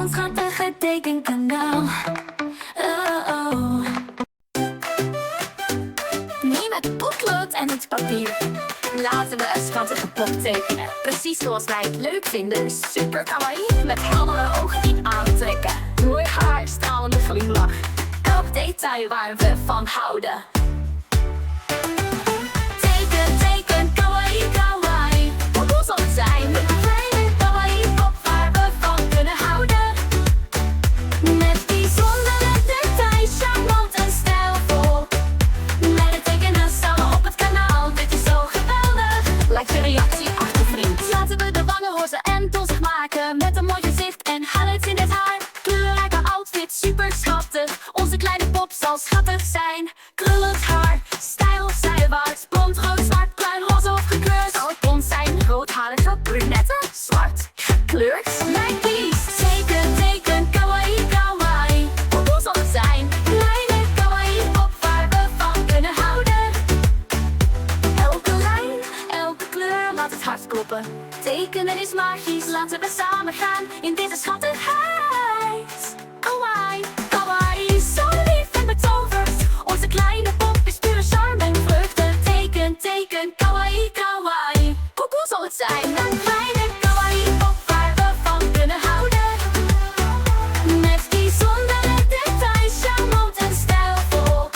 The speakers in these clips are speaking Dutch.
ons schattige tekenkanaal. Neem het potlood en het papier. Laten we een schattige pop tekenen. Precies zoals wij het leuk vinden. Super kawaii, met heldere ogen die aantrekken. Mooi haar, stralende glimlach. Elk detail waar we van houden. Teken, teken, kawaii, kawaii. Hoe zal het zijn? Een kleine kawaii-pop waar we van kunnen houden. Met bijzondere details, charmant en stijlvol. Met het tekenen samen op het kanaal, dit is zo geweldig. Like de reactie achter vriend. Laten we de wangen roze en donzig maken. Met een mooi gezicht en highlights in het haar. Kleurrijke outfit, super schattig. Onze kleine pop zal schattig zijn. Krullend haar, stijl zijwaarts. Blond, rood, zwart, bruin, roze of gekleurd. Zal het blond zijn, roodharige, brunette, zwart. Gekleurd, mijn kies. Teken, teken, kawaii, kawaii. Hoe zal het zijn? Kleine kawaii-pop waar we van kunnen houden. Elke lijn, elke kleur, laat het hart kloppen. Tekenen is magisch, laten we samen gaan in deze schattigheid. Kawaii, kawaii, zo lief en betoverd. Onze kleine pop is pure charme en vreugde. Teken, teken, kawaii, kawaii. Hoe zal het zijn? Een kleine kawaii-pop waar we van kunnen houden. Met bijzondere details, charmant en stijlvol.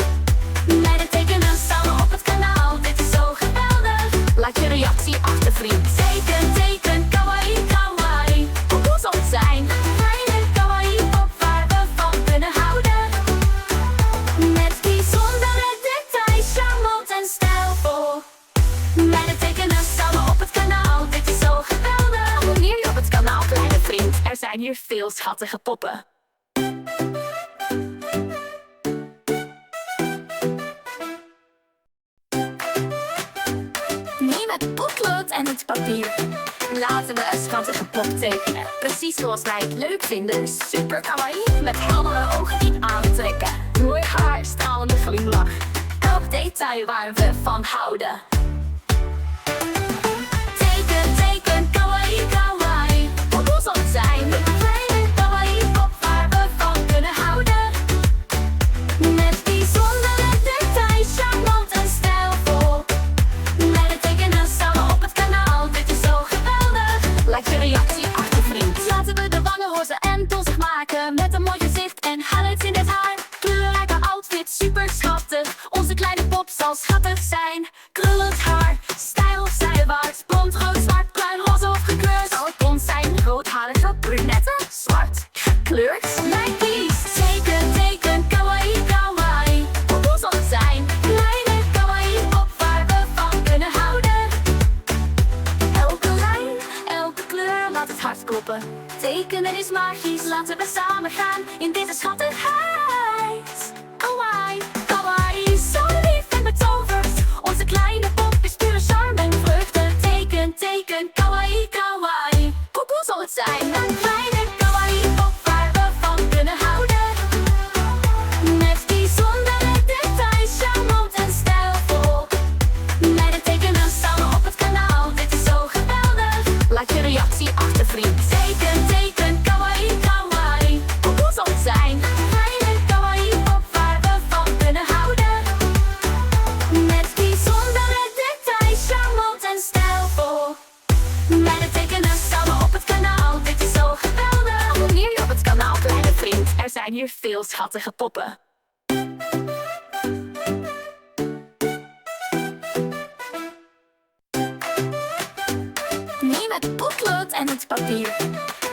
Met het tekenen samen op het kanaal, dit is zo geweldig. Laat je reactie achter vriend. Teken, teken, kawaii, kawaii. Hoe zal het zijn? Een kleine kawaii-pop waar we van kunnen houden. Met bijzondere details, charmant en stijlvol. Met het tekenen samen op het kanaal, dit is zo geweldig. Abonneer je op het kanaal, kleine vriend. Er zijn hier veel schattige poppen. Neem het potlood en het papier. Laten we een schattige pop tekenen. Precies zoals wij het leuk vinden. Super kawaii, met heldere ogen die aantrekken. Mooi haar, stralende glimlach. Elk detail waar we van houden. Teken, teken, kawaii, kawaii. Hoe zal het zijn? Een kleine kawaii-pop waar we van kunnen houden. Met bijzondere details, charmant en stijlvol. Met het tekenen samen op het kanaal, dit is zo geweldig. Like de reactie achter vriend. Laten we de wangen roze en donzig maken. Met een mooi gezicht en highlights in het haar. Kleurrijke outfit, super schattig. Onze kleine pop zal schattig zijn. Krullend haar, stijl zijwaarts. Blond, rood, zwart, bruin, roze of gekleurd. Zal het blond zijn, roodharige, brunette, zwart. Gekleurd, mijn kies. Teken, teken, kawaii, kawaii. Hoe zal het zijn? Kleine kawaii-pop waar we van kunnen houden. Elke lijn, elke kleur, laat het hart kloppen. Tekenen is magisch, laten we samen gaan in deze schattigheid. Kawaii, kawaii, zo lief en betoverd. Onze kleine pop is pure charme en vreugde. Teken, teken, kawaii, kawaii. Hoe zal het zijn? Een kleine kawaii-pop waar we van kunnen houden. Met bijzondere details, charmant en stijlvol. Met het tekenen samen op het kanaal, dit is zo geweldig. Laat je reactie achter vriend. Teken, teken, kawaii, kawaii. Hoe zal het zijn? Een kleine kawaii-pop waar we van kunnen houden. Met bijzondere details, charmant en stijlvol. Met het tekenen samen op het kanaal, dit is zo geweldig. Abonneer je op het kanaal, kleine vriend. Er zijn hier veel schattige poppen. Neem het potlood en het papier.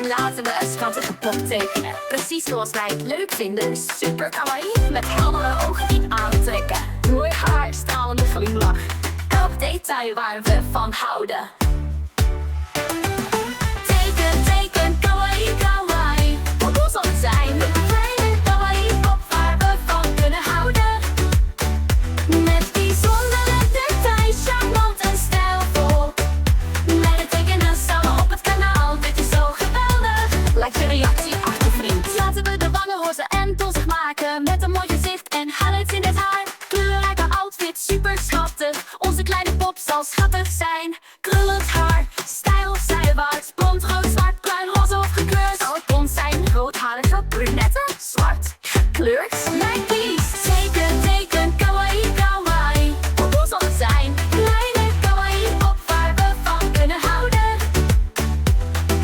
Laten we een schattige pop tekenen. Precies zoals wij het leuk vinden. Super kawaii, met heldere ogen die aantrekken. Mooi haar, stralende glimlach. Elk detail waar we van houden. Teken, teken, kawaii, kawaii. Hoe zal het zijn? Een kleine kawaii-pop waar we van kunnen houden. Met bijzondere details, charmant en stijlvol. Met het tekenen samen op het kanaal, dit is zo geweldig. Like de reactie achter vriend. Laten we de wangen roze en donzig maken. Met een mooi gezicht en highlights in het haar. Kleurrijke outfit, super schattig. Onze kleine pop zal schattig zijn. Krullend haar, stijl zijwaarts. Blond, rood, zwart, bruin, roze of gekleurd. Zal het blond zijn, rood kleurt, lijkt kies. Teken, teken, kawaii, kawaii. Hoe zal het zijn? Kleine kawaii-pop waar we van kunnen houden.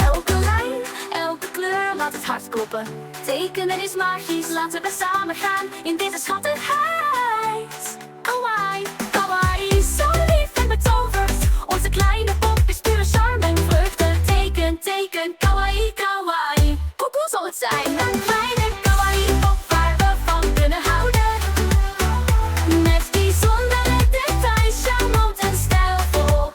Elke lijn, elke kleur laat het hart kloppen. Tekenen is magisch, laten we samen gaan in deze schattigheid. Kawaii, kawaii, zo lief en betoverd. Onze kleine pop is pure charme en vreugde. Teken, teken, kawaii, kawaii. Hoe zal het zijn? Een kleine kawaii-pop waar we van kunnen houden. Met bijzondere details, charmant en stijlvol.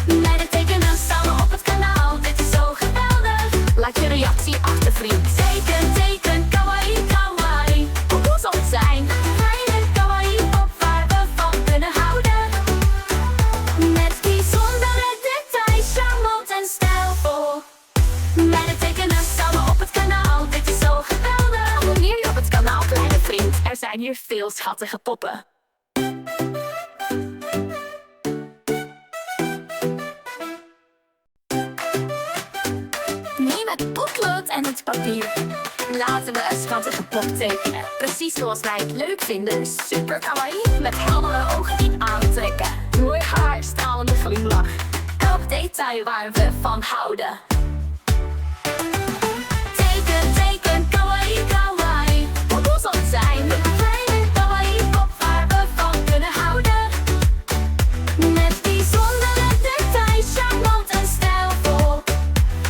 Meiden tekenen samen op het kanaal, dit is zo geweldig. Laat je reactie achter, vriend. Teken, teken, kawaii, kawaii. Hoe zal het zijn? Kleine kawaii-pop waar we van kunnen houden. Met bijzondere details, charmant en stijlvol. Meiden tekenen samen op het kanaal, dit is zo geweldig. Abonneer je op het kanaal, kleine vriend. Er zijn hier veel schattige poppen. Neem het potlood en het papier. Laten we een schattige pop tekenen. Precies zoals wij het leuk vinden. Super kawaii, met heldere ogen die aantrekken. Mooi haar, stralende glimlach. Elk detail waar we van houden. Teken, teken, kawaii, kawaii. Hoe zal het zijn? Een kleine kawaii-pop waar we van kunnen houden. Met bijzondere details, charmant en stijlvol.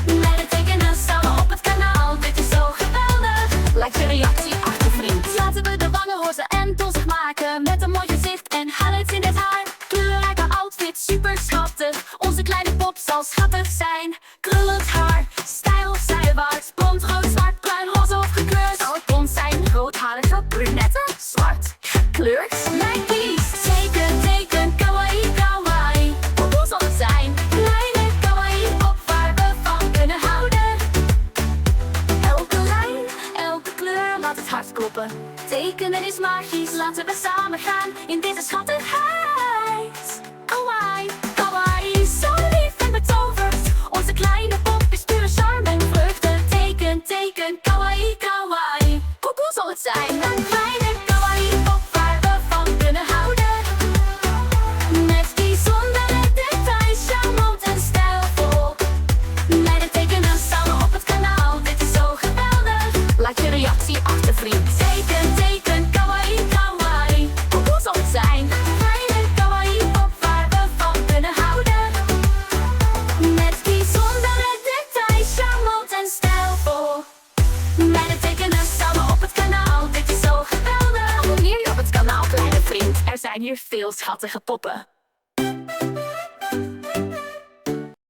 Meiden tekenen samen op het kanaal, dit is zo geweldig. Laat je reactie achter, vriend. Laten we de wangen roze en donzig maken. Met een mooi gezicht en highlights in het haar. Kleurrijke outfit, super schattig. Onze kleine pop zal schattig zijn. Krullend haar, stijl zijwaarts. Blond, rood, zwart, bruin, roze of gekleurd. Zal het blond zijn, roodharige, brunette, zwart. Gekleurd, lijkt kies. Teken, teken, kawaii, kawaii. Hoe zal het zijn? Kleine kawaii-pop waar we van kunnen houden. Elke lijn, elke kleur laat het hart kloppen. Tekenen is magisch, laten we samen gaan in deze schattigheid. Kawaii, kawaii, zo lief en betoverd. Onze kleine pop is pure charme en vreugde. Teken, teken, kawaii, kawaii. Hoe zal het zijn? Een kleine kawaii-pop waar we van kunnen houden. Met bijzondere details, charmant en stijlvol. Meiden tekenen samen op het kanaal, dit is zo geweldig. Laat je reactie achter, vriend. Teken, teken, kawaii, kawaii. Hoe zal het zijn? Kleine kawaii-pop waar we van kunnen houden. Met bijzondere details, charmant en stijlvol. Meiden tekenen samen op het kanaal, dit is zo geweldig. Abonneer je op het kanaal, kleine vriend. Er zijn hier veel schattige poppen.